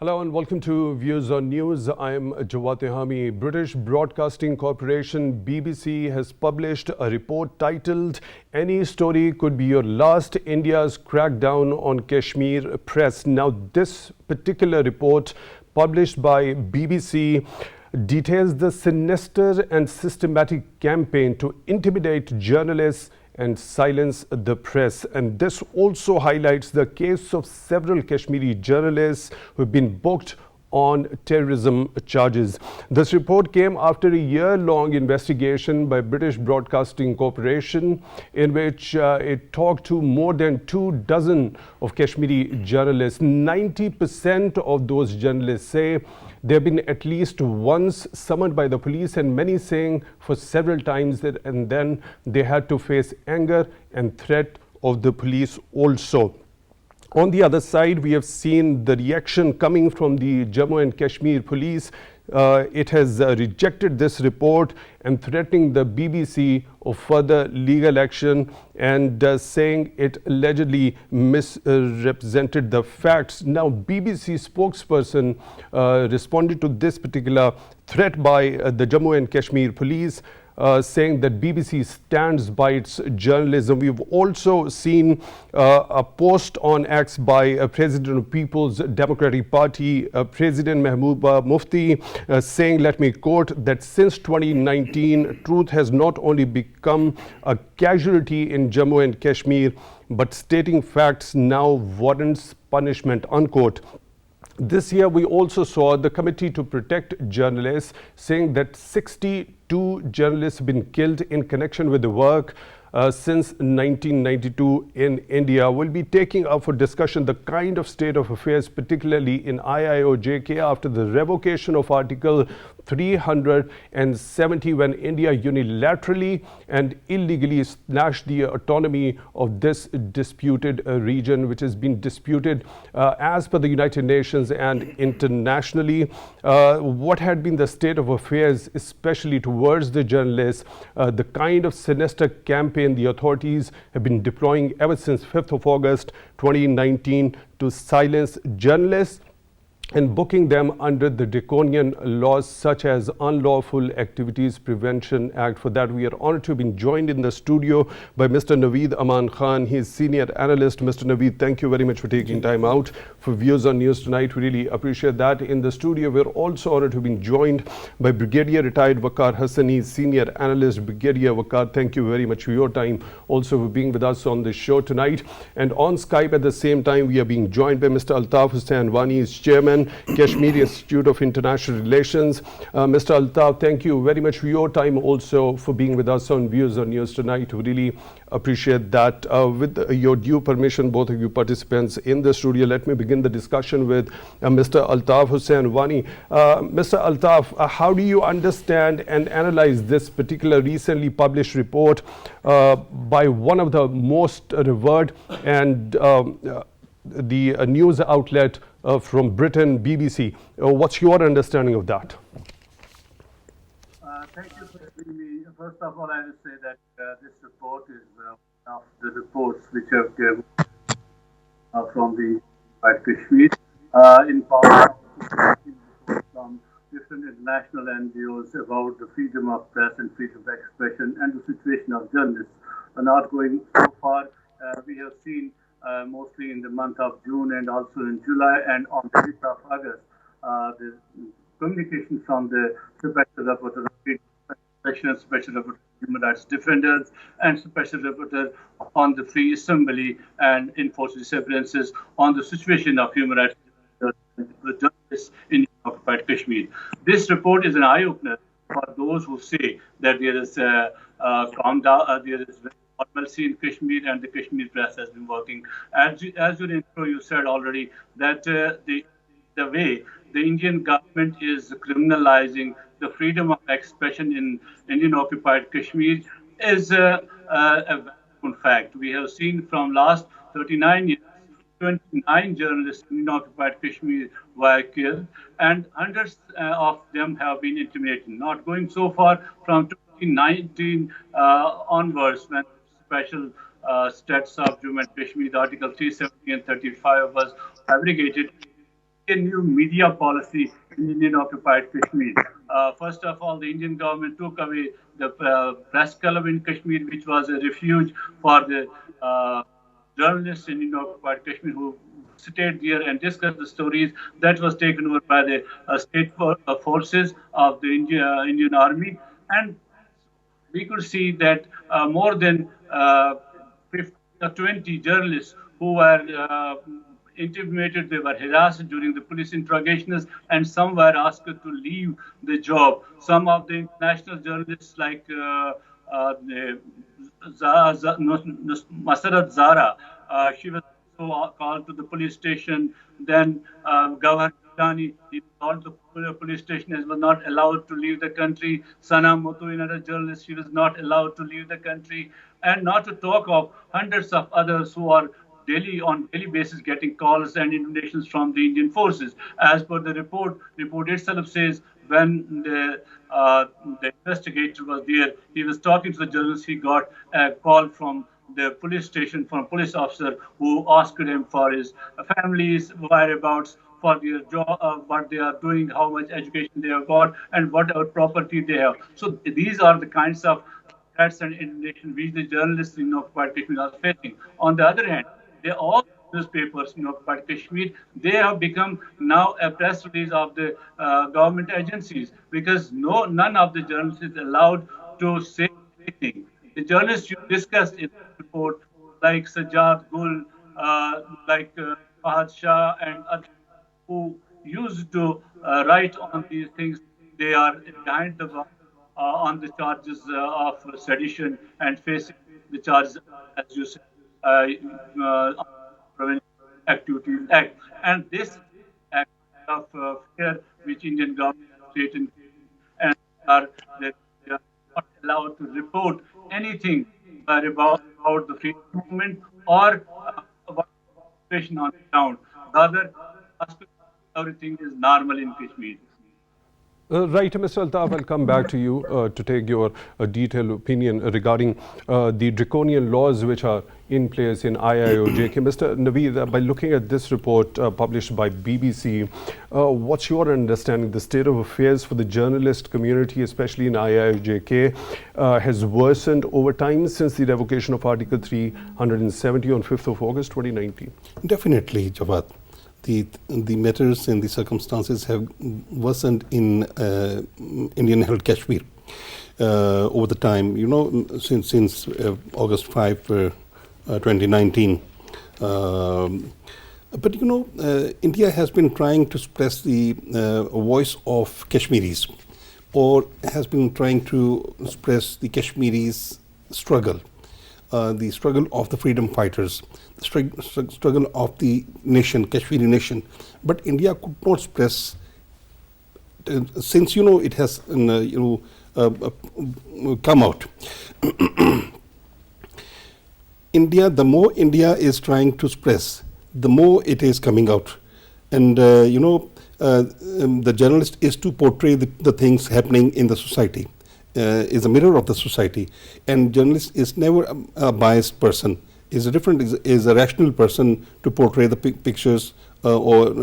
Hello and welcome to Views on News. I'm Jawad Tehami. British Broadcasting Corporation BBC has published a report titled "Any Story Could Be Your Last: India's Crackdown on Kashmir Press." Now, this particular report published by BBC details the sinister and systematic campaign to intimidate journalists and silence the press. And this also highlights the case of several Kashmiri journalists who have been booked on terrorism charges. This report came after a year-long investigation by British Broadcasting Corporation in which it talked to more than 24 of Kashmiri journalists. 90% of those journalists say they have been at least once summoned by the police, and many saying for several times that, and then they had to face anger and threat of the police also. On the other side, we have seen the reaction coming from the Jammu and Kashmir police. It has rejected this report and threatening the BBC of further legal action and saying it allegedly misrepresented the facts. Now, BBC spokesperson responded to this particular threat by the Jammu and Kashmir police, saying that BBC stands by its journalism. We've also seen a post on X by President of People's Democratic Party, President Mehbooba Mufti, saying, let me quote, that since 2019, truth has not only become a casualty in Jammu and Kashmir, but stating facts now warrants punishment, unquote. This year, we also saw the Committee to Protect Journalists saying that 62 journalists have been killed in connection with the work since 1992 in India. We'll be taking up for discussion the kind of state of affairs, particularly in IIOJK, after the revocation of Article 370, when India unilaterally and illegally snatched the autonomy of this disputed region, which has been disputed as per the United Nations and internationally. What had been the state of affairs, especially towards the journalists, the kind of sinister campaign the authorities have been deploying ever since 5th of August 2019 to silence journalists and booking them under the draconian laws such as Unlawful Activities Prevention Act. For that, we are honored to have been joined in the studio by Mr. Naveed Aman Khan. He is Senior Analyst. Mr. Naveed, thank you very much for taking time out for Views on News tonight. We really appreciate that. In the studio, we're also honored to have been joined by Brigadier Retired Waqar Hassan. He is Senior Analyst. Brigadier Waqar, thank you very much for your time, also for being with us on the show tonight. And on Skype at the same time, we are being joined by Mr. Altaf Hussain. Wani is Chairman, Kashmir Institute of International Relations. Mr. Altaf, thank you very much for your time, also for being with us on Views on News tonight. We really appreciate that. With your due permission, both of you participants in the studio, let me begin the discussion with Mr. Altaf Hussain. Wani, Mr. Altaf, how do you understand and analyze this particular recently published report by one of the most revered and the news outlet from Britain, BBC? What's your understanding of that? Thank you for having me. First of all, I will say that this report is one of the reports which have come from the Kashmir in power from different international NGOs about the freedom of press and freedom of expression and the situation of journalists. Not going so far, we have seen mostly in the month of June and also in July and on the 5th of August, the communication from the Special Rapporteur of Freedom of Expression, Special Rapporteur of Human Rights Defenders, and Special Rapporteur on the Free Assembly and enforced disappearances on the situation of human rights journalists in occupied Kashmir. This report is an eye-opener for those who say that there is calm down, there is normalcy in Kashmir and the Kashmir press has been working. As your intro, you said already that the way the Indian government is criminalizing the freedom of expression in Indian occupied Kashmir is a fact. We have seen from last 39 years, 29 journalists in occupied Kashmir were killed and hundreds of them have been intimidated. Not going so far, from 2019 onwards, when special status of Jammu and Kashmir, Article 370 and 35 was abrogated. a new media policy in Indian occupied Kashmir. First of all, the Indian government took away the press club in Kashmir, which was a refuge for the journalists in Indian occupied Kashmir who stayed there and discussed the stories. That was taken over by the state forces of the Indian Army. And we could see that more than 50 or 20 journalists who were intimidated, they were harassed during the police interrogations, and some were asked to leave the job. Some of the international journalists, like Masarat Zara, she was also called to the police station. Then Governor Durrani, he called the police station and was not allowed to leave the country. Sana Muthu, another journalist, she was not allowed to leave the country. And not to talk of hundreds of others who are on daily basis getting calls and invitations from the Indian forces. As per the report itself says when the investigator was there, he was talking to the journalist, he got a call from the police station from a police officer who asked him for his family's whereabouts, for their job, what they are doing, how much education they have got, and what property they have. So these are the kinds of threats and intimidation which the journalists in occupied Kashmir are facing. On the other hand, they all newspapers in occupied Kashmir, they have become now a press release of the government agencies, because none of the journalists is allowed to say anything. The journalists you discussed in the report, like Sajjad Gul, like Fahad Shah, and others who used to write on these things, they are behind the bar on the charges of sedition and facing the charges, as you said, Prevention Activities Act. And this act of fear which Indian government has created, and they are not allowed to report anything about the freedom movement or about the situation on the ground. Rather, everything is normal in Kashmir. Right, Mr. Altaf, I'll come back to you to take your detailed opinion regarding the draconian laws which are in place in IIOJK. Mr. Naveed, by looking at this report published by BBC, what's your understanding? The state of affairs for the journalist community, especially in IIOJK, has worsened over time since the revocation of Article 370 on 5th of August 2019? Definitely, Jawad. The matters and the circumstances have worsened in Indian held Kashmir over the time. You know, since August 5, 2019. But you know, India has been trying to suppress the voice of Kashmiris, or has been trying to suppress the Kashmiris' struggle. The struggle of the freedom fighters, the struggle of the nation, Kashmiri nation. But India could not suppress, since you know it has come out. India, the more India is trying to suppress, the more it is coming out. And the journalist is to portray the things happening in the society. Is a mirror of the society, and journalist is never a biased person. Is a rational person to portray the pictures or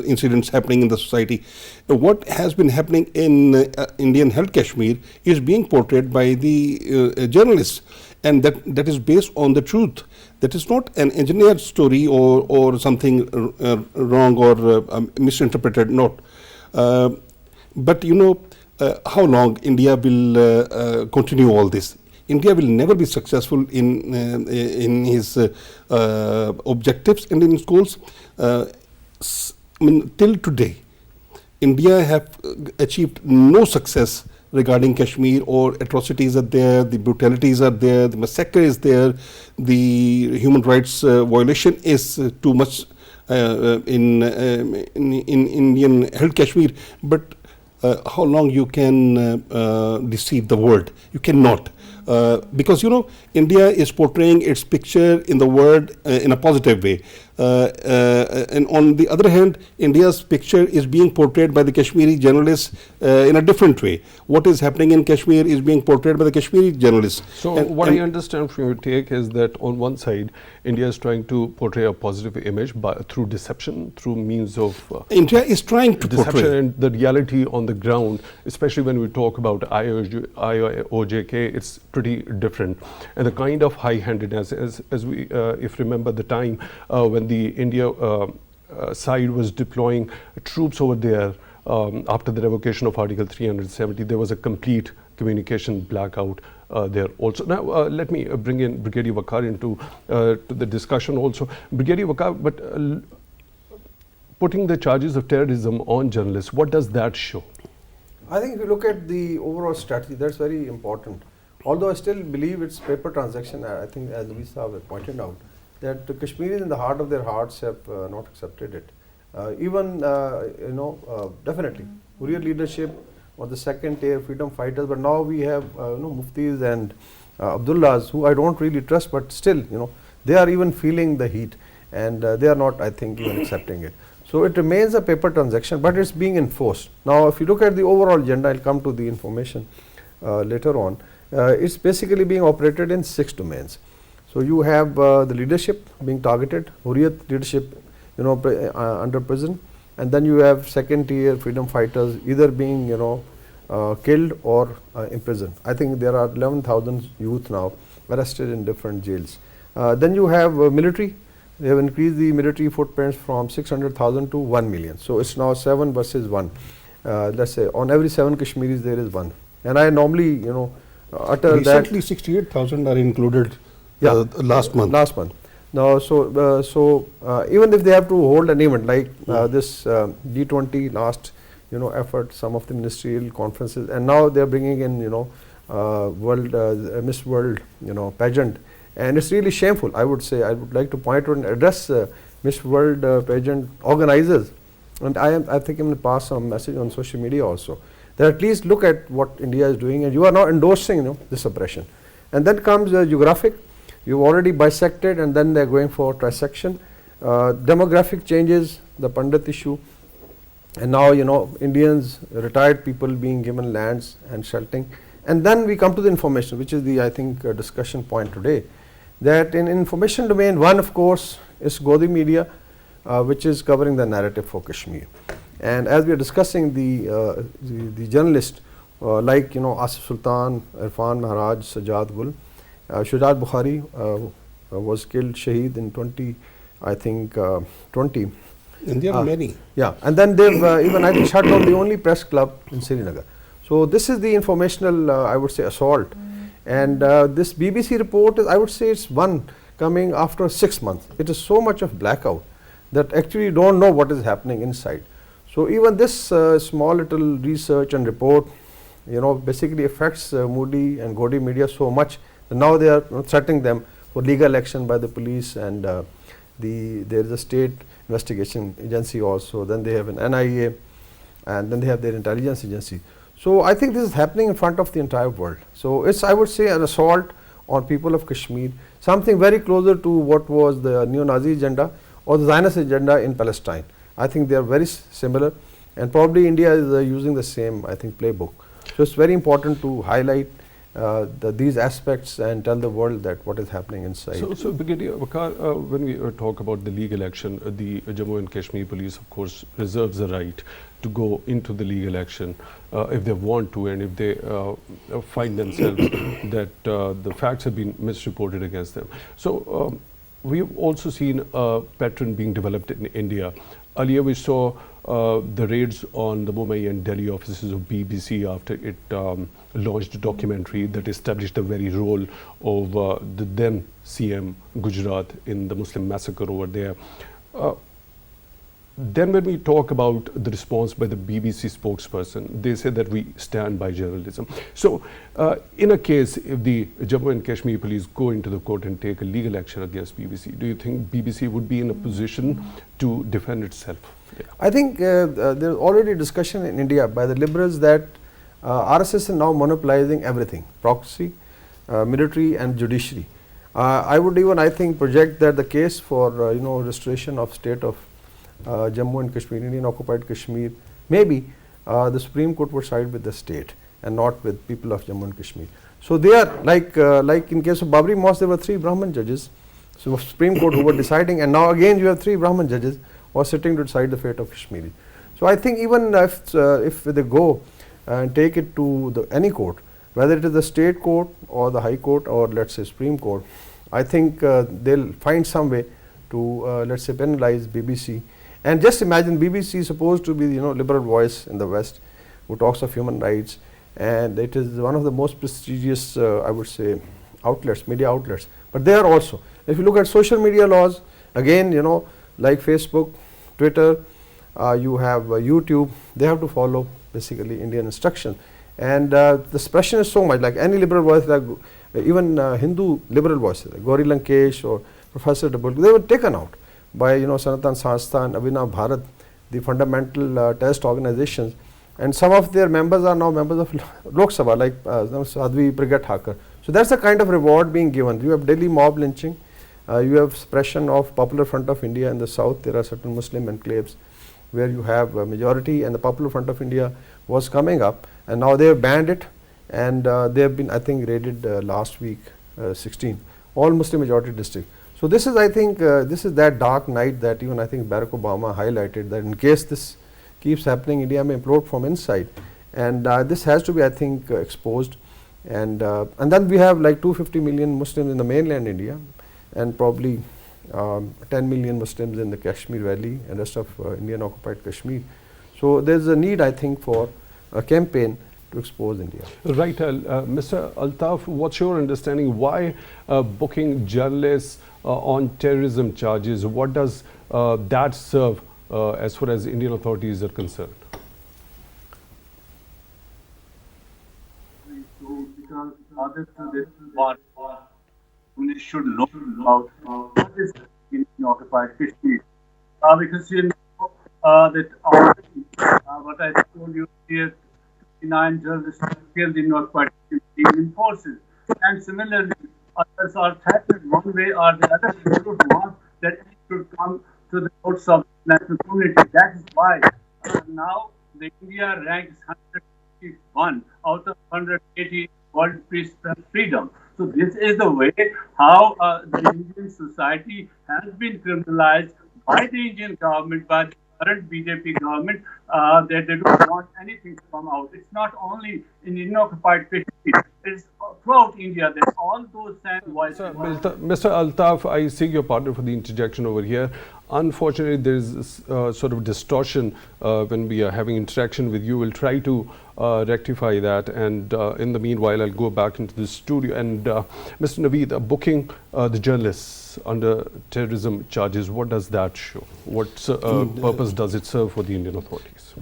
incidents happening in the society. What has been happening in Indian held Kashmir is being portrayed by the journalists, and that is based on the truth. That is not an engineered story or something wrong or misinterpreted. Not, but you know. How long India will continue all this? India will never be successful in his objectives and in his goals. I mean, till today, India have achieved no success regarding Kashmir. Or atrocities are there, the brutalities are there, the massacre is there, the human rights violation is too much in Indian held Kashmir. But how long you can deceive the world? You cannot. Because India is portraying its picture in the world in a positive way. And on the other hand, India's picture is being portrayed by the Kashmiri journalists in a different way. What is happening in Kashmir is being portrayed by the Kashmiri journalists. So what I understand from your take is that on one side, India is trying to portray a positive image through deception, through means of India is trying to deception, portray. and the reality on the ground, especially when we talk about IIOJK, it's pretty different. And the kind of high-handedness, as we, if remember the time when the India side was deploying troops over there after the revocation of Article 370, there was a complete communication blackout there also. Now, let me bring in Brigadier Waqar into to the discussion also. Brigadier Waqar, but putting the charges of terrorism on journalists, what does that show? I think if you look at the overall strategy, that's very important. Although I still believe it's paper transaction, I think as we have pointed out, that the Kashmiris in the heart of their hearts have not accepted it. Definitely, Hurriyat leadership or the second tier freedom fighters, but now we have Muftis and Abdullahs who I don't really trust, but still, they are even feeling the heat, and they are not, I think, even accepting it. So it remains a paper transaction, but it's being enforced. Now, if you look at the overall agenda, I'll come to the information later on. It's basically being operated in 6 domains. So you have the leadership being targeted, Hurriyat leadership, under prison, and then you have second tier freedom fighters either being, killed or imprisoned. I think there are 11,000 youth now arrested in different jails. Then you have military. They have increased the military footprints from 600,000 to 1 million. So it's now 7 versus 1. Let's say on every 7 Kashmiris there is 1. And I normally, utter that. Recently 68,000 are included last month. Now, so even if they have to hold an event like this G20 last, effort, some of the ministerial conferences, and now they are bringing in, world Miss World, pageant, and it's really shameful. I would say I would like to point out and address Miss World pageant organizers, and I think I'm going to pass some message on social media also, that at least look at what India is doing, and you are not endorsing, this oppression. And then comes geographic. You've already bisected, and then they're going for trisection. Demographic changes, the Pandit issue, and now Indians, retired people being given lands and sheltering. And then we come to the information, which is the discussion point today. That in information domain, one of course is Godi media, which is covering the narrative for Kashmir. And as we are discussing the journalists like Asif Sultan, Irfan Maharaj, Sajjad Gul, Shujat Bukhari was killed Shaheed in 20. And there are many. Yeah, and then they've even shut down the only press club in Srinagar. So this is the informational, I would say, assault. And this BBC report is, I would say, it's one coming after 6 months. It is so much of blackout that actually you don't know what is happening inside. So even this small little research and report, basically affects Moody and Godi media so much. Now they are threatening them for legal action by the police, and there is a state investigation agency also. Then they have an NIA, and then they have their intelligence agency. So I think this is happening in front of the entire world. So it's, I would say, an assault on people of Kashmir, something very closer to what was the neo-Nazi agenda or the Zionist agenda in Palestine. I think they are very similar, and probably India is using the same, playbook. So it's very important to highlight these aspects and tell the world that what is happening inside. So Brigadier Waqar, when we talk about the legal action, the Jammu and Kashmir police, of course, reserves the right to go into the legal action if they want to, and if they find themselves that the facts have been misreported against them. So we've also seen a pattern being developed in India. Earlier we saw the raids on the Mumbai and Delhi offices of BBC after it launched a documentary that established the very role of the then CM Gujarat in the Muslim massacre over there. Then when we talk about the response by the BBC spokesperson, they say that we stand by journalism. So in a case, if the Jammu and Kashmir police go into the court and take a legal action against BBC, do you think BBC would be in a position to defend itself? Yeah. I think there's already discussion in India by the liberals that RSS is now monopolizing everything, proxy, military and judiciary. I would even, I think, project that the case for restoration of state of Jammu and Kashmir, Indian occupied Kashmir, maybe the Supreme Court would side with the state and not with people of Jammu and Kashmir. So they are like in case of Babri Mosque, there were 3 Brahmin judges, so Supreme Court who were deciding, and now again you have 3 Brahmin judges who are sitting to decide the fate of Kashmiri. So I think even if they go and take it to any court, whether it is the state court or the high court or let's say Supreme Court, I think they'll find some way to let's say penalize BBC. And just imagine, BBC is supposed to be liberal voice in the West who talks of human rights, and it is one of the most prestigious I would say outlets, media outlets. But there also, if you look at social media laws, again like Facebook, Twitter, you have YouTube, they have to follow basically Indian instruction. And the suppression is so much, like any liberal voice, like even Hindu liberal voices, like Gauri Lankesh or Professor Dabul, they were taken out by Sanatan Sanstha and Abhinav Bharat, the fundamental terrorist organizations. And some of their members are now members of Lok Sabha, like Sadhvi Brigade Thakur. So that's the kind of reward being given. You have Delhi mob lynching, you have suppression of Popular Front of India in the south. There are certain Muslim enclaves where you have a majority, and the Popular Front of India was coming up, and now they have banned it, and they have been, I think, raided last week, 16, all Muslim majority districts. So this is, I think, this is that dark night that even I think Barack Obama highlighted, that in case this keeps happening, India may implode from inside, and this has to be, I think, exposed. And then we have like 250 million Muslims in the mainland India, and probably 10 million Muslims in the Kashmir Valley and rest of Indian occupied Kashmir. So there's a need, I think, for a campaign to expose India. Right, Mr. Altaf, what's your understanding? Why booking journalists on terrorism charges? What does that serve as far as Indian authorities are concerned? Because others to this what we should know about what is in occupied Kashmir. Because that already, what I told you here, 59 journalists killed in occupied Kashmir forces, and similarly others are threatened one way or the other. They don't want that it should come to the courts of the national community. That is why now the India ranks 151 out of 180 world peace and freedom. So this is the way how the Indian society has been criminalized by the Indian government, by the current BJP government, that they don't want anything to come out. It's not only in Indian occupied Kashmir, it's throughout India. There's all those same voices. Mr. Altaf, I seek your pardon for the interjection over here. Unfortunately, there is sort of distortion when we are having interaction with you. We'll try to rectify that, and in the meanwhile, I'll go back into the studio. And Mr. Naveed, booking the journalists under terrorism charges, what does that show? What purpose does it serve for the Indian authorities?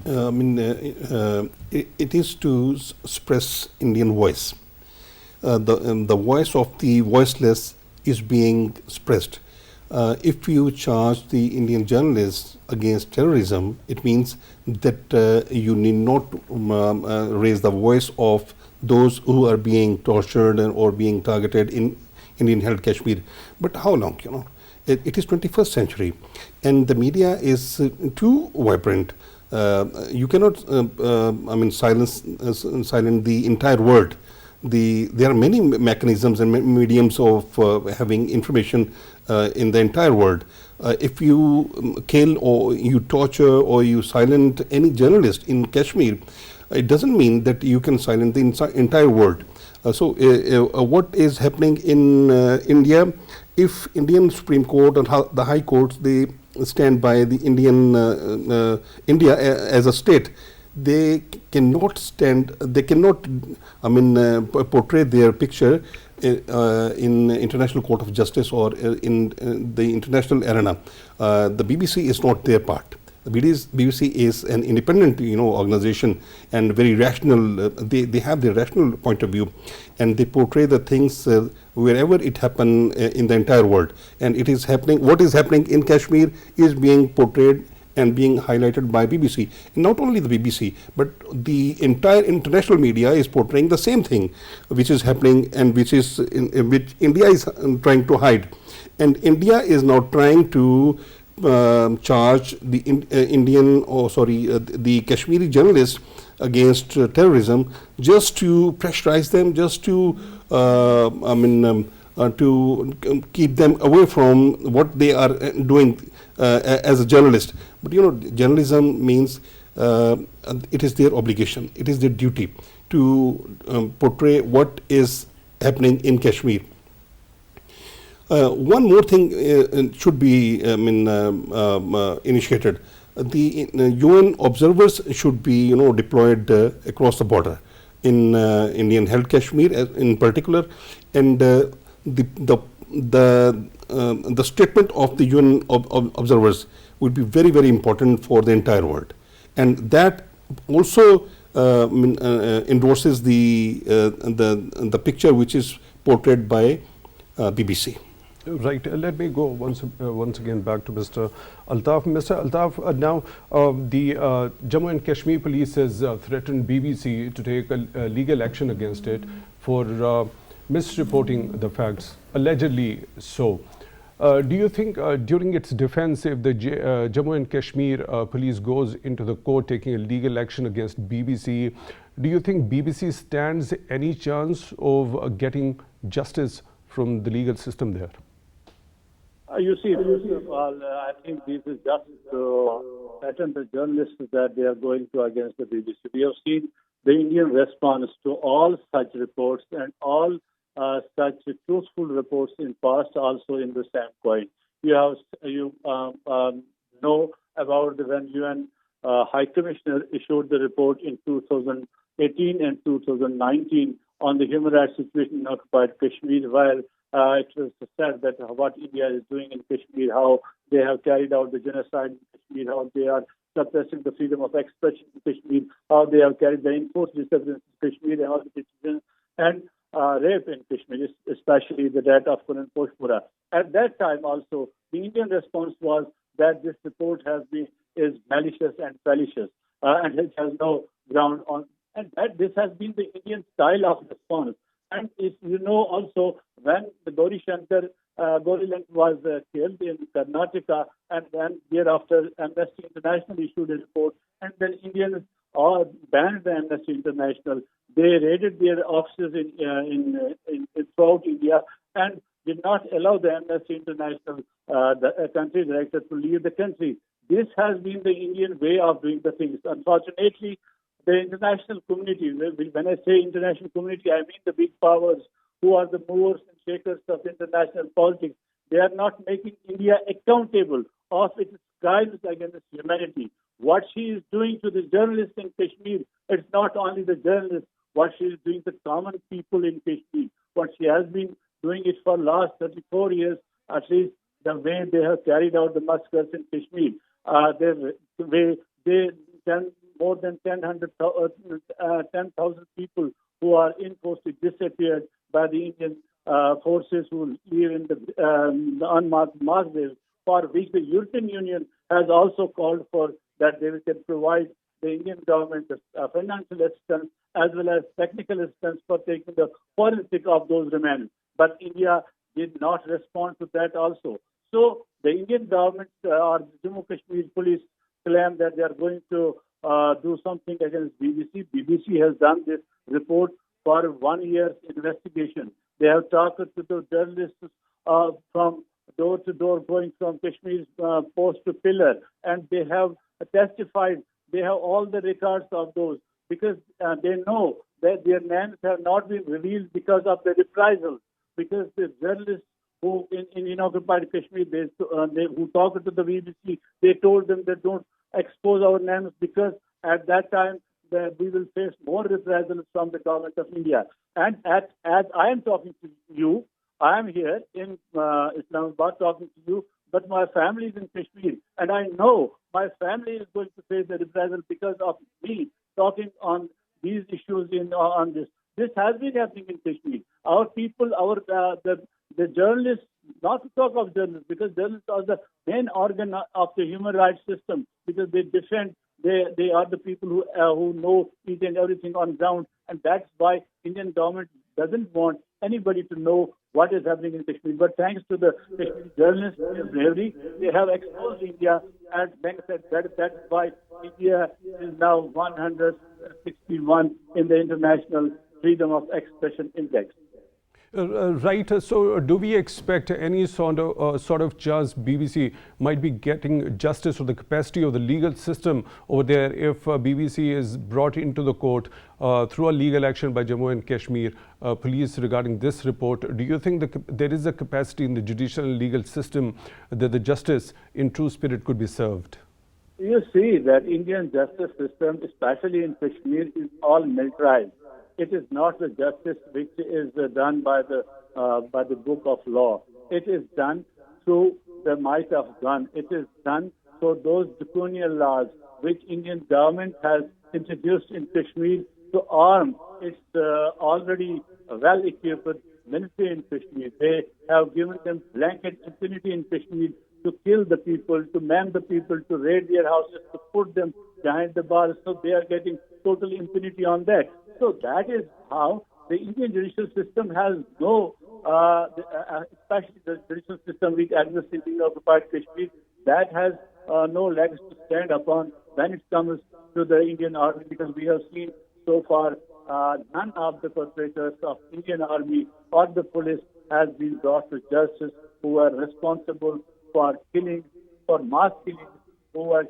It is to suppress Indian voice. The voice of the voiceless is being suppressed. If you charge the Indian journalists against terrorism, it means that you need not raise the voice of those who are being tortured or being targeted in Indian held Kashmir. But how long, It is 21st century, and the media is too vibrant. You cannot, silence the entire world. There are many mechanisms and mediums of having information in the entire world. If you kill or you torture or you silence any journalist in Kashmir, it doesn't mean that you can silence the entire world. So what is happening in India, if Indian Supreme Court and the High Courts, they stand by the India as a state, they cannot portray their picture in International Court of Justice or in the international arena. The BBC is not their part. The BBC is an independent, organization and very rational. They have their rational point of view, and they portray the things wherever it happen in the entire world. And it is happening. What is happening in Kashmir is being portrayed and being highlighted by BBC. And not only the BBC, but the entire international media is portraying the same thing, which is happening and which is in which India is trying to hide. And India is now trying to charge the the Kashmiri journalists against terrorism, just to pressurize them, just to keep them away from what they are doing as a journalist. But journalism means it is their obligation, it is their duty to portray what is happening in Kashmir. One more thing should be initiated. The UN observers should be deployed across the border in Indian held Kashmir in particular, and the statement of the UN observers would be very, very important for the entire world, and that also endorses the picture which is portrayed by BBC. Right. Let me go once again back to Mr. Altaf. Mr. Altaf, now the Jammu and Kashmir police has threatened BBC to take a legal action against it for misreporting the facts, allegedly so. Do you think during its defense, if the Jammu and Kashmir police goes into the court taking a legal action against BBC, do you think BBC stands any chance of getting justice from the legal system there? You see, first of all, I think this is just to threaten the journalists that they are going to against the BBC. We have seen the Indian response to all such reports and all such truthful reports in past, also in the same coin. You know about when UN High Commissioner issued the report in 2018 and 2019 on the human rights situation in occupied Kashmir, while it was said that what India is doing in Kashmir, how they have carried out the genocide in Kashmir, how they are suppressing the freedom of expression in Kashmir, how they have carried the enforced disturbance in Kashmir and all the decisions, and rape in Kashmir, especially the death of Kunan Poshpura. At that time also, the Indian response was that this report is malicious and fallacious, and it has no ground on, and that this has been the Indian style of response. And if you know also, when the Gauri Shankar Goriland was killed in Karnataka, and then thereafter Amnesty International issued a report, and then Indians banned the Amnesty International. They raided their offices in throughout India and did not allow the Amnesty International, the country director, to leave the country. This has been the Indian way of doing the things. Unfortunately, the international community, when I say international community, I mean the big powers who are the movers and shakers of international politics. They are not making India accountable of its crimes against humanity. What she is doing to the journalists in Kashmir, it's not only the journalists, what she is doing to the common people in Kashmir. What she has been doing it for last 34 years, at least the way they have carried out the massacres in Kashmir. They more than 10,000 people who are enforced disappeared by the Indian forces who live in the unmarked mass graves, for which the European Union has also called for that they can provide the Indian government financial assistance as well as technical assistance for taking the forensic of those remains. But India did not respond to that also. So the Indian government or the Jammu Kashmir police claim that they are going to do something against BBC. BBC has done this report for 1 year's investigation. They have talked to the journalists from door to door, going from Kashmir's post to pillar, and they have testified. They have all the records of those, because they know that their names have not been revealed because of the reprisals, because the journalists who in occupied Kashmir, who talked to the BBC, they told them that don't expose our names, because at that time we will face more reprisals from the government of India. And as I am talking to you, I am here in Islamabad talking to you, but my family is in Kashmir, and I know my family is going to face the reprisal because of me talking on these issues on this. This has been happening in Kashmir. Our people, the journalists not to talk of journalists, because journalists are the main organ of the human rights system, because they defend, they are the people who know each and everything on ground, and that's why Indian government doesn't want anybody to know what is happening in Kashmir. But thanks to the Kashmiri journalists' bravery, they have exposed India, and like I said, that's why India is now 161 in the International Freedom of Expression Index. Right. So, do we expect any sort of chance BBC might be getting justice or the capacity of the legal system over there if BBC is brought into the court through a legal action by Jammu and Kashmir police regarding this report? Do you think there is a capacity in the judicial and legal system that the justice in true spirit could be served? You see that Indian justice system, especially in Kashmir, is all militarized. It is not the justice which is done by the book of law. It is done through the might of gun. It is done through those draconian laws which Indian government has introduced in Kashmir to arm its already well-equipped military in Kashmir. They have given them blanket impunity in Kashmir to kill the people, to man the people, to raid their houses, to put them behind the bars. So they are getting total impunity on that. So that is how the Indian judicial system has no, especially the judicial system which exists in the occupied Kashmir, that has no legs to stand upon when it comes to the Indian army, because we have seen so far none of the perpetrators of Indian army or the police has been brought to justice, who are responsible for killing, for mass killing, who are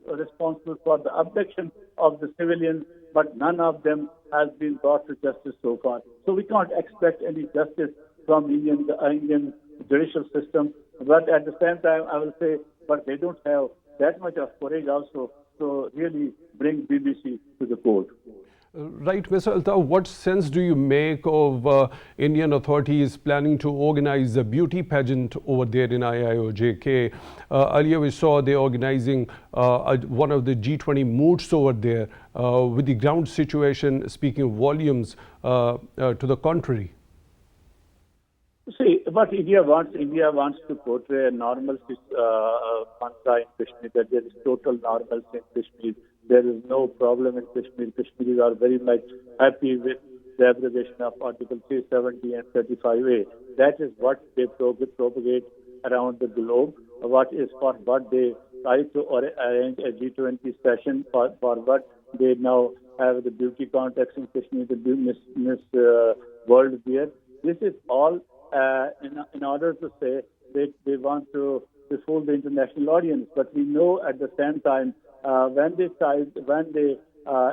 responsible for the abduction of the civilians, but none of them has been brought to justice so far. So we can't expect any justice from Indian judicial system. But at the same time, I will say, but they don't have that much of courage also to really bring BBC to the court. Right, Mr. Altaf, what sense do you make of Indian authorities planning to organize a beauty pageant over there in IIOJK? Earlier we saw they organizing one of the G20 moods over there with the ground situation speaking volumes to the contrary. See, what India wants to portray a normalcy mantra in Kashmir, that there is total normalcy in Kashmir. There is no problem in Kashmir. Kashmiris are very much happy with the abrogation of Article 370 and 35A. That is what they propagate around the globe. What they try to arrange a G20 session for what they now have the beauty contest in Kashmir, the Miss World there. This is all in order to say they want to fool the international audience. But we know at the same time when they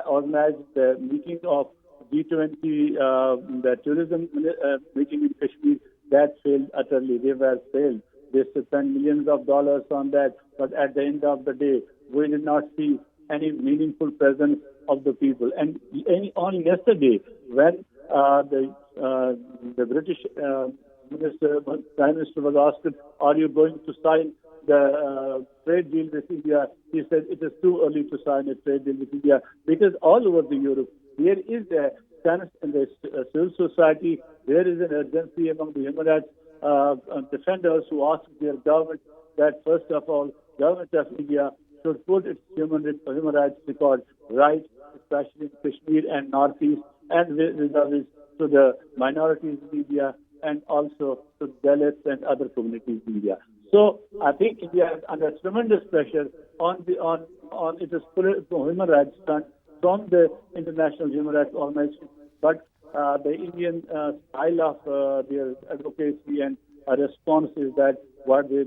organized the meeting of G20, the tourism meeting in Kashmir, that failed utterly. They were failed. They spent millions of dollars on that, but at the end of the day, we did not see any meaningful presence of the people. And only yesterday, when the British Prime Minister was asked, "Are you going to sign the trade deal with India?" He said it is too early to sign a trade deal with India, because all over the Europe there is a sense in the civil society, there is an urgency among the human rights defenders who ask their government that first of all, government of India should put its human rights record right, especially in Kashmir and Northeast, and vis-a-vis to the minorities in India and also to Dalits and other communities in India. So I think India is under tremendous pressure on its human rights front from the international human rights organization, but the Indian style of their advocacy and response is that what they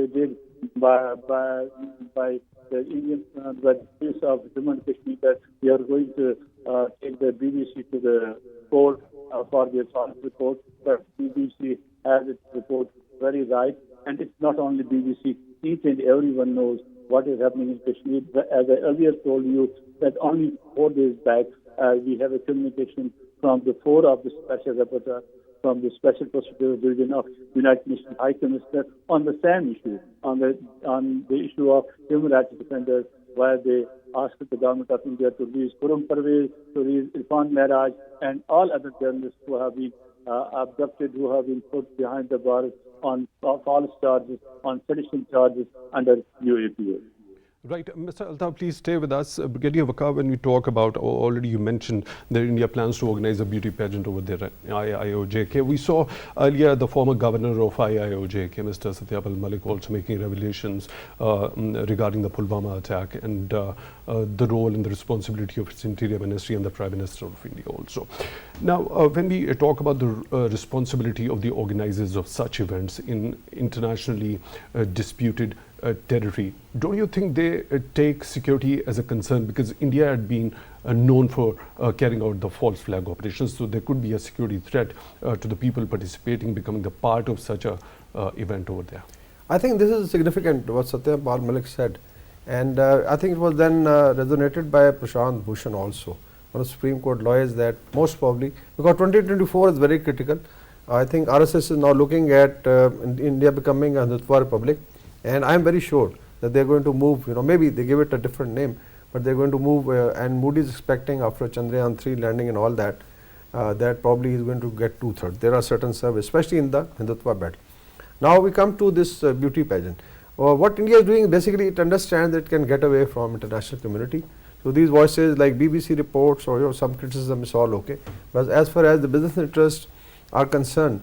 did by the Indian case of Jammu and Kashmir, that we are going to take the BBC to the court for their report. But BBC has its report very right, and it's not only BBC. Each and everyone knows what is happening in Kashmir. As I earlier told you, that only 4 days back we have a communication from the 4 of the special rapporteur from the Special Prosecutor Division of United Nations High Commissioner on the same issue, on the issue of human rights defenders, where they asked the government of India to release Khurram Parvez, to release Irfan Mehraj, and all other journalists who have been abducted, who have been put behind the bars on false charges, on sedition charges under UAPA. Right. Mr. Altaf, please stay with us. Brigadier Waqar, when we talk about, already you mentioned that India plans to organize a beauty pageant over there at IIOJK. We saw earlier the former governor of IIOJK, Mr. Satyapal Malik, also making revelations regarding the Pulwama attack and the role and the responsibility of its interior ministry and the Prime Minister of India also. Now, when we talk about the responsibility of the organizers of such events in internationally disputed territory, don't you think they take security as a concern, because India had been known for carrying out the false flag operations, so there could be a security threat to the people participating becoming the part of such a event over there? I think this is significant what Satyapal Malik said, and I think it was then resonated by Prashant Bhushan also, one of the Supreme Court lawyers, that most probably, because 2024 is very critical, I think RSS is now looking at India becoming a Hindutva republic. And I am very sure that they are going to move, maybe they give it a different name, but they are going to move, and Modi is expecting after Chandrayaan 3 landing and all that, that probably he is going to get 2/3. There are certain surveys, especially in the Hindutva belt. Now we come to this beauty pageant. What India is doing, basically it understands that it can get away from international community. So these voices like BBC reports or some criticism is all okay. But as far as the business interests are concerned,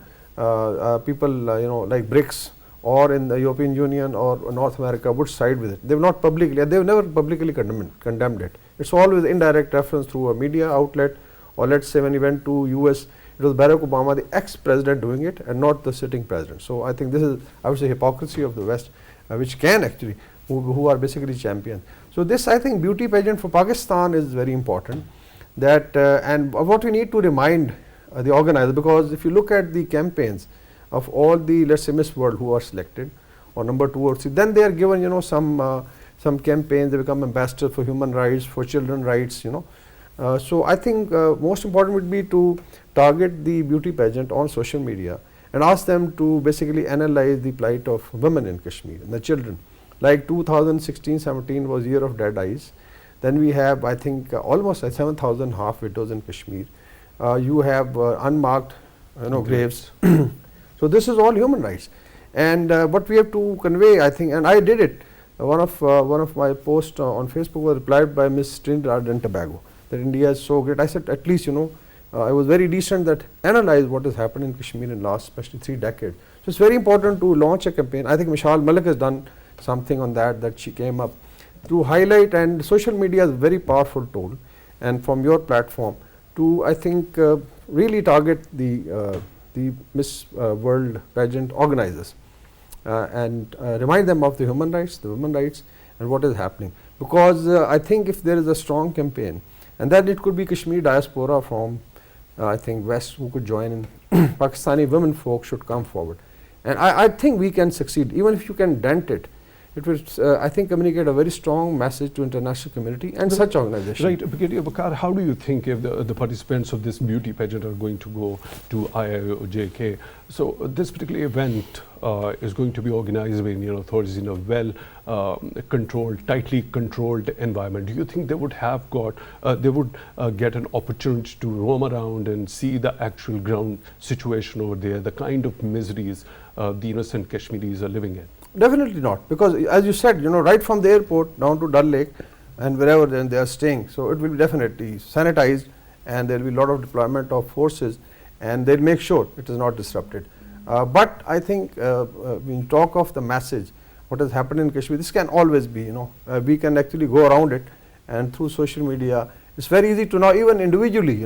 people like BRICS, or in the European Union or North America would side with it. They've never publicly condemned it. It's always indirect reference through a media outlet, or let's say when he went to US, it was Barack Obama, the ex-president, doing it and not the sitting president. So I think this is, I would say, hypocrisy of the West, which can actually, who are basically champions. So this, I think, beauty pageant for Pakistan is very important, that and what we need to remind the organizer, because if you look at the campaigns of all the, let's say, Miss World who are selected, or number 2 or 3, then they are given some campaigns, they become ambassadors for human rights, for children rights, so I think most important would be to target the beauty pageant on social media and ask them to basically analyze the plight of women in Kashmir and the children. Like 2016-17 was year of dead eyes. Then we have, I think, almost 7,000 half widows in Kashmir. You have unmarked graves. So this is all human rights, and what we have to convey, I think, and I did it. One of my posts on Facebook was replied by Miss Trinidad and Tobago, that India is so great. I said, at least I was very decent that analyze what has happened in Kashmir in last especially 3 decades. So it's very important to launch a campaign. I think Mishal Malik has done something on that she came up to highlight, and social media is a very powerful tool, and from your platform to, I think, really target the Miss World pageant organizers and remind them of the human rights, the women rights, and what is happening. Because I think if there is a strong campaign, and then it could be Kashmir diaspora from I think West who could join in, Pakistani women folk should come forward, and I think we can succeed. Even if you can dent it, it will, I think, communicate a very strong message to international community and such organizations. Right. Brigadier Waqar, how do you think if the participants of this beauty pageant are going to go to IIOJK? So this particular event is going to be organized by Indian authorities in a well-controlled, tightly controlled environment. Do you think they would have got, get an opportunity to roam around and see the actual ground situation over there, the kind of miseries the innocent Kashmiris are living in? Definitely not, because as you said, right from the airport down to Dal Lake and wherever then they are staying, so it will be definitely sanitized, and there will be a lot of deployment of forces, and they'll make sure it is not disrupted. But I think when you talk of the message, what has happened in Kashmir, this can always be, we can actually go around it, and through social media, it's very easy to now, even individually,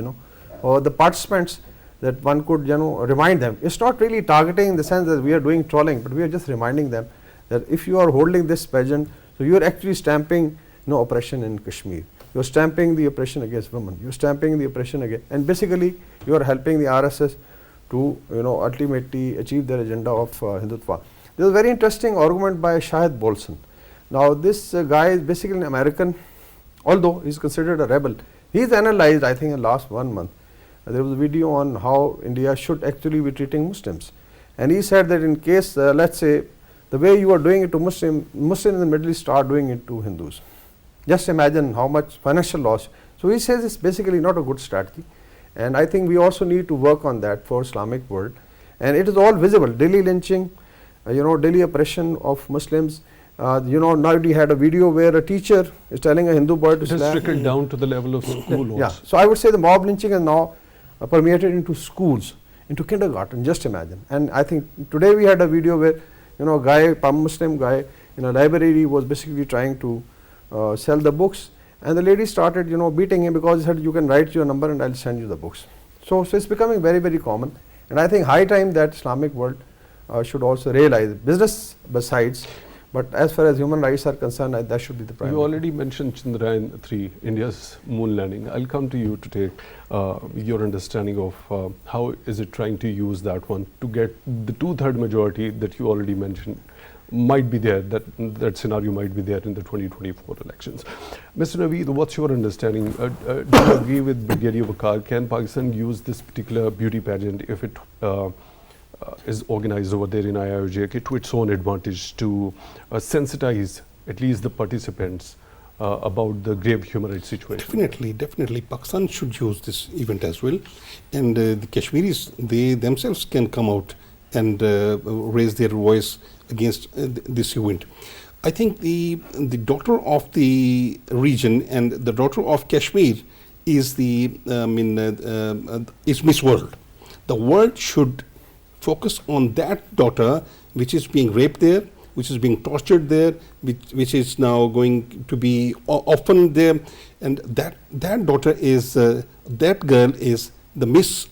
or the participants, that one could, remind them. It's not really targeting in the sense that we are doing trolling, but we are just reminding them that if you are holding this pageant, so you are actually stamping oppression in Kashmir. You are stamping the oppression against women. You are stamping the oppression against, and basically you are helping the RSS to ultimately achieve their agenda of Hindutva. There is a very interesting argument by Shahid Bolson. Now this guy is basically an American, although he is considered a rebel. He is analyzed, I think, in the last 1 month. There was a video on how India should actually be treating Muslims, and he said that in case, let's say, the way you are doing it to Muslims in the Middle East are doing it to Hindus. Just imagine how much financial loss. So he says it's basically not a good strategy, and I think we also need to work on that for Islamic world, and it is all visible. Delhi lynching, daily oppression of Muslims. Now we had a video where a teacher is telling a Hindu boy to It has slap. trickled down to the level of school Yeah, also. so I would say the mob lynching is now permeated into schools, into kindergarten, just imagine. And I think today we had a video where, a guy, Muslim guy in a library was basically trying to sell the books, and the lady started, beating him because he said, you can write your number and I'll send you the books. So it's becoming very, very common. And I think high time that Islamic world should also realize business besides, but as far as human rights are concerned, that should be the primary. You already mentioned Chandrayaan-3, India's moon landing. I'll come to you to take your understanding of how is it trying to use that one to get the 2/3 majority that you already mentioned might be there, that scenario might be there in the 2024 elections. Mr. Naveed, what's your understanding? Do you agree with Brigadier Waqar? Can Pakistan use this particular beauty pageant if it is organized over there in IIOJK to its own advantage to sensitize at least the participants about the grave human rights situation? Definitely. Pakistan should use this event as well. And the Kashmiris, they themselves can come out and raise their voice against this event. I think the daughter of the region and the daughter of Kashmir is is Miss World. The world should focus on that daughter which is being raped there, which is being tortured there, which is now going to be often there, and that daughter is that girl is the Miss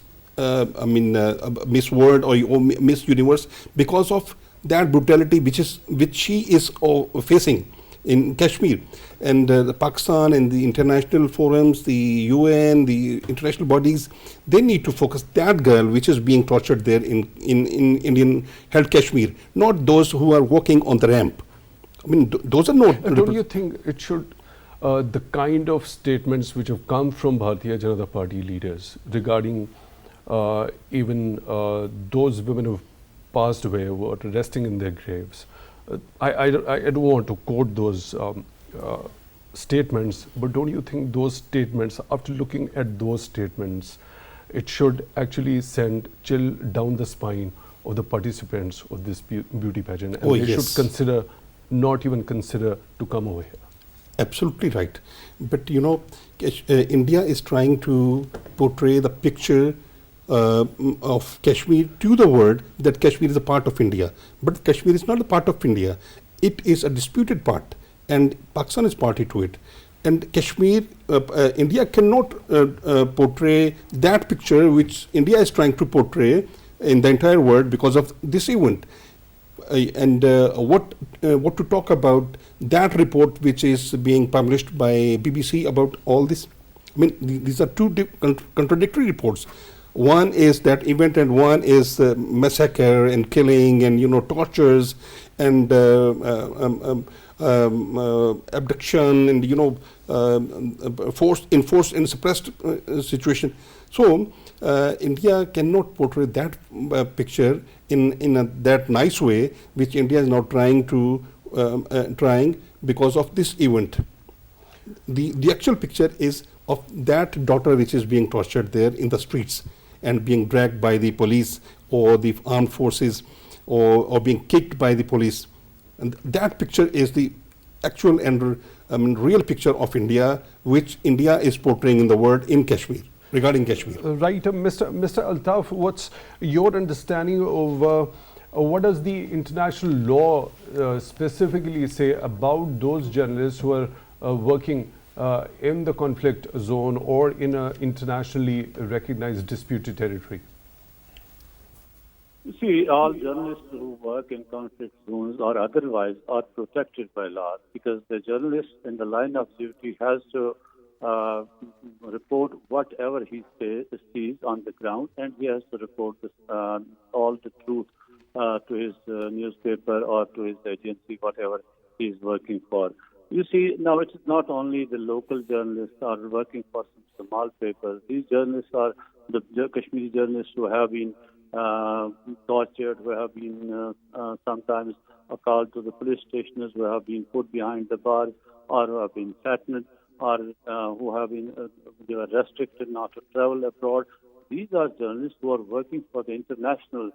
Miss World or Miss Universe because of that brutality which she is facing in Kashmir. And the Pakistan and the international forums, the UN, the international bodies, they need to focus that girl which is being tortured there in Indian held Kashmir, not those who are walking on the ramp. I mean, those are not. Don't you think it should, the kind of statements which have come from Bharatiya Janata Party leaders regarding even those women who have passed away who are resting in their graves, I don't want to quote those statements, but don't you think those statements, after looking at those statements, it should actually send chill down the spine of the participants of this beauty pageant, and they should not even consider to come over here? Absolutely right. But India is trying to portray the picture of Kashmir to the world that Kashmir is a part of India. But Kashmir is not a part of India. It is a disputed part, and Pakistan is party to it. And Kashmir, India cannot portray that picture which India is trying to portray in the entire world because of this event. What to talk about that report which is being published by BBC about all this? I mean, these are two contradictory reports. One is that event, and one is massacre and killing and tortures and abduction and enforced and suppressed situation. So India cannot portray that picture in that nice way, which India is now trying because of this event. The actual picture is of that daughter which is being tortured there in the streets and being dragged by the police or the armed forces or being kicked by the police. And that picture is the actual and real picture of India, which India is portraying in the world in Kashmir, regarding Kashmir. Right. Mr. Altaf, what's your understanding of what does the international law specifically say about those journalists who are working in the conflict zone or in an internationally recognized disputed territory? You see, all journalists who work in conflict zones or otherwise are protected by law, because the journalist in the line of duty has to report whatever he sees on the ground, and he has to report all the truth to his newspaper or to his agency, whatever he is working for. You see, now it's not only the local journalists are working for some small papers. These journalists are the Kashmiri journalists who have been tortured, who have been sometimes called to the police stations, who have been put behind the bars, or who have been threatened, or who have been they were restricted not to travel abroad. These are journalists who are working for the international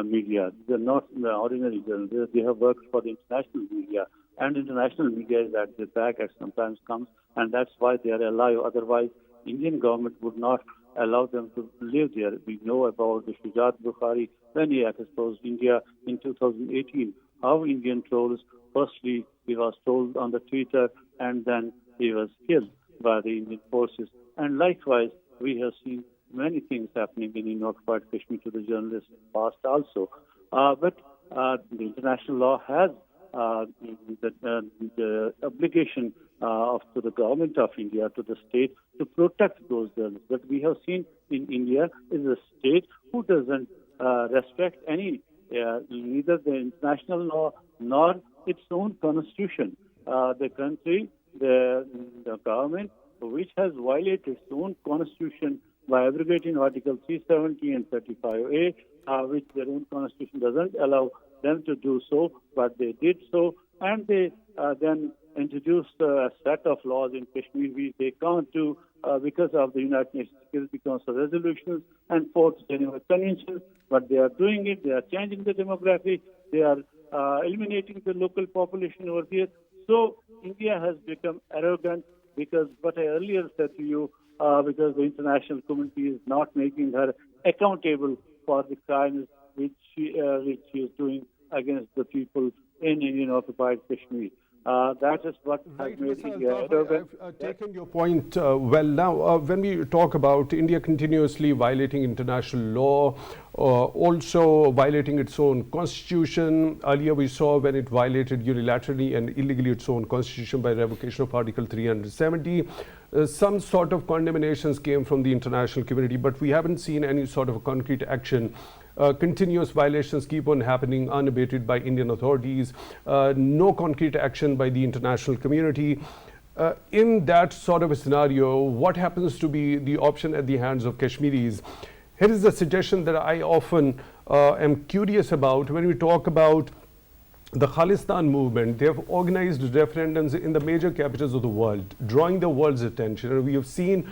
media. These are not the ordinary journalists. They have worked for the international media. And international media is at their back at sometimes comes, and that's why they are alive. Otherwise, Indian government would not allow them to live there. We know about the Shujat Bukhari when he exposed India in 2018. How Indian trolls, firstly, he was trolled on the Twitter and then he was killed by the Indian forces. And likewise, we have seen many things happening in occupied Kashmir to the journalists in the past also. But the international law has the obligation to the government of India, to the state, to protect those journalists. But we have seen in India is a state who doesn't respect any, neither the international law nor its own constitution. The country, the government, which has violated its own constitution by abrogating Article 370 and 35A, which their own constitution doesn't allow them to do so, but they did so, and they then introduced a set of laws in Kashmir which they can't do because of the United Nations Security Council resolutions and Fourth Geneva Convention. But they are doing it. They are changing the demography. They are eliminating the local population over here. So India has become arrogant because what I earlier said to you, because the international community is not making her accountable for the crimes which she is doing against the people in Indian occupied Kashmir. That is what has made India arrogant. I've taken your point well. Now, when we talk about India continuously violating international law, also violating its own constitution, earlier we saw when it violated unilaterally and illegally its own constitution by revocation of Article 370, some sort of condemnations came from the international community, but we haven't seen any sort of concrete action. Continuous violations keep on happening unabated by Indian authorities, no concrete action by the international community. In that sort of a scenario, what happens to be the option at the hands of Kashmiris? Here is the suggestion that I often am curious about when we talk about the Khalistan movement. They have organized referendums in the major capitals of the world, drawing the world's attention. And we have seen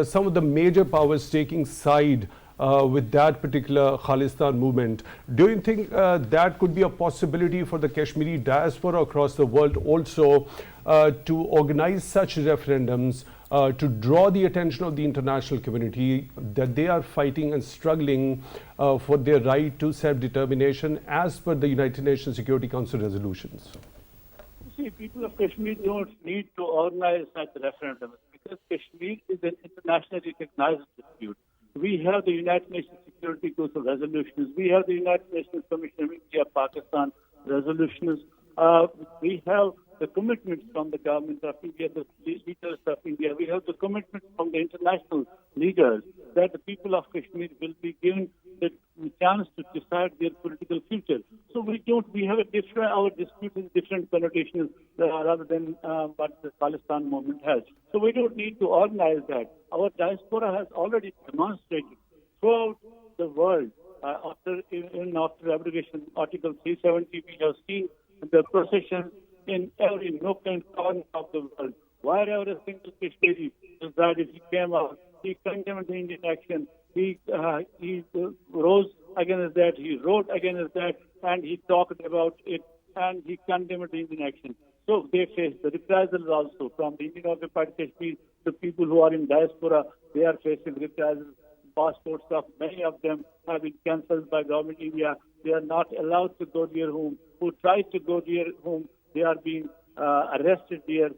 some of the major powers taking side with that particular Khalistan movement. Do you think that could be a possibility for the Kashmiri diaspora across the world also to organize such referendums to draw the attention of the international community that they are fighting and struggling for their right to self-determination as per the United Nations Security Council resolutions? See, people of Kashmir don't need to organize such referendums because Kashmir is an internationally recognized dispute. We have the United Nations Security Council resolutions. We have the United Nations Commission of India-Pakistan resolutions. We have the commitments from the government of India, the leaders of India. We have the commitments from the international leaders that the people of Kashmir will be given the chance to decide their political future. So we have a different, our dispute has different connotations rather than what the Khalistan movement has. So we don't need to organize that. Our diaspora has already demonstrated throughout the world after abrogation Article 370, we have seen the processions in every nook and corner of the world. Wherever a single Kashmiri decided, he came out, he condemned the Indian action, he rose against that, he wrote against that, and he talked about it, and he condemned the Indian action. So they face the reprisals also from the Indian occupied Kashmir. The people who are in diaspora, they are facing reprisals. Passports of many of them have been cancelled by government India. They are not allowed to go to their home. Who try to go to their home, they are being arrested there.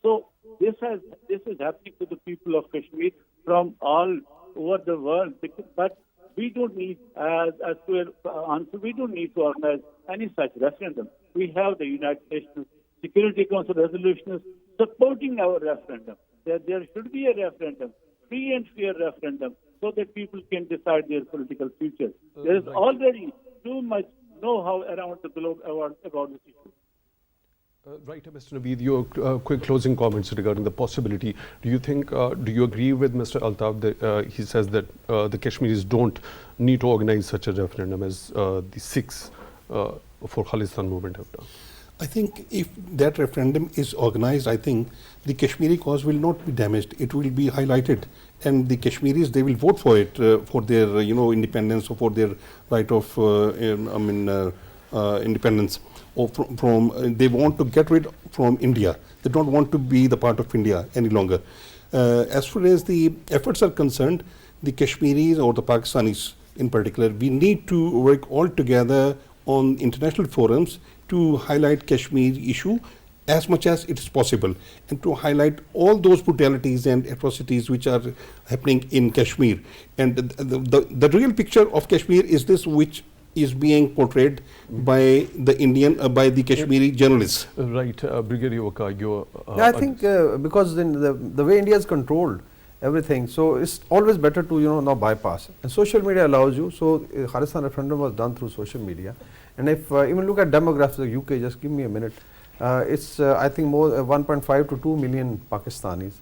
So this is happening to the people of Kashmir from all over the world. But we don't need, we don't need to organize any such referendum. We have the United Nations Security Council resolutions supporting our referendum. There should be a referendum, free and fair referendum, so that people can decide their political future. There is already too much know-how around the globe about this issue. Right, Mr. Naveed, your quick closing comments regarding the possibility. Do you think, do you agree with Mr. Altaf that he says that the Kashmiris don't need to organize such a referendum as the Sikhs for Khalistan movement have done? I think if that referendum is organized, I think the Kashmiri cause will not be damaged. It will be highlighted, and the Kashmiris, they will vote for it, for their independence, or for their right of independence, or from they want to get rid from India. They don't want to be the part of India any longer. As far as the efforts are concerned, the Kashmiris or the Pakistanis in particular, we need to work all together on international forums to highlight Kashmir issue as much as it is possible, and to highlight all those brutalities and atrocities which are happening in Kashmir. And the real picture of Kashmir is this, which is being portrayed by the by the Kashmiri journalists. Right, Brigadier Waqar, your... yeah, I think because in the way India is controlled everything, so it's always better to now bypass, and social media allows you. So Khalistani referendum was done through social media, and if even look at demographics of UK, just give me a minute, it's I think more 1.5 to 2 million Pakistanis,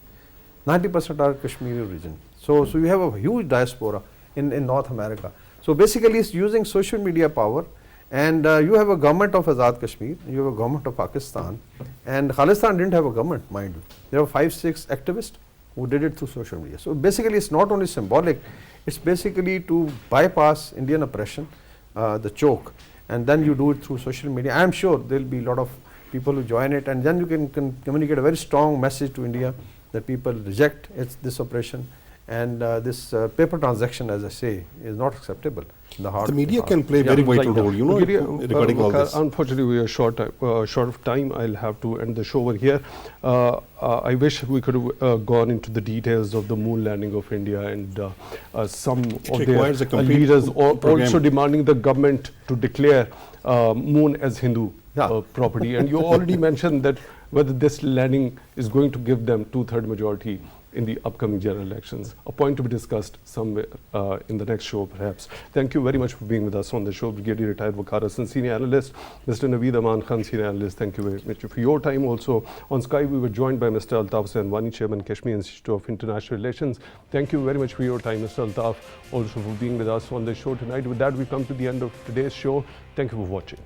90% are Kashmiri origin. So you have a huge diaspora in North America. So basically it's using social media power, and you have a government of Azad Kashmir, you have a government of Pakistan, and Khalistan didn't have a government, mind you. There were 5-6 activists who did it through social media. So basically it's not only symbolic, it's basically to bypass Indian oppression, the choke, and then you do it through social media. I am sure there will be a lot of people who join it, and then you can communicate a very strong message to India that people reject this oppression, and this paper transaction, as I say, is not acceptable. The media can play very vital role, regarding all this. Unfortunately, we are short of time. I'll have to end the show over here. I wish we could have gone into the details of the moon landing of India, and some of their leaders also demanding the government to declare moon as Hindu property. And you already mentioned that whether this landing is going to give them 2/3 majority in the upcoming general elections, a point to be discussed somewhere in the next show perhaps. Thank you very much for being with us on the show, Brigadier Retired Waqar, Hassan, Senior Analyst, Mr. Naveed, Aman Khan, Senior Analyst. Thank you very much for your time. Also on Skype we were joined by Mr. Altaf and Wani, Chairman, Kashmir Institute of International Relations. Thank you very much for your time, Mr. Altaf, also for being with us on the show tonight. With that, we come to the end of today's show. Thank you for watching.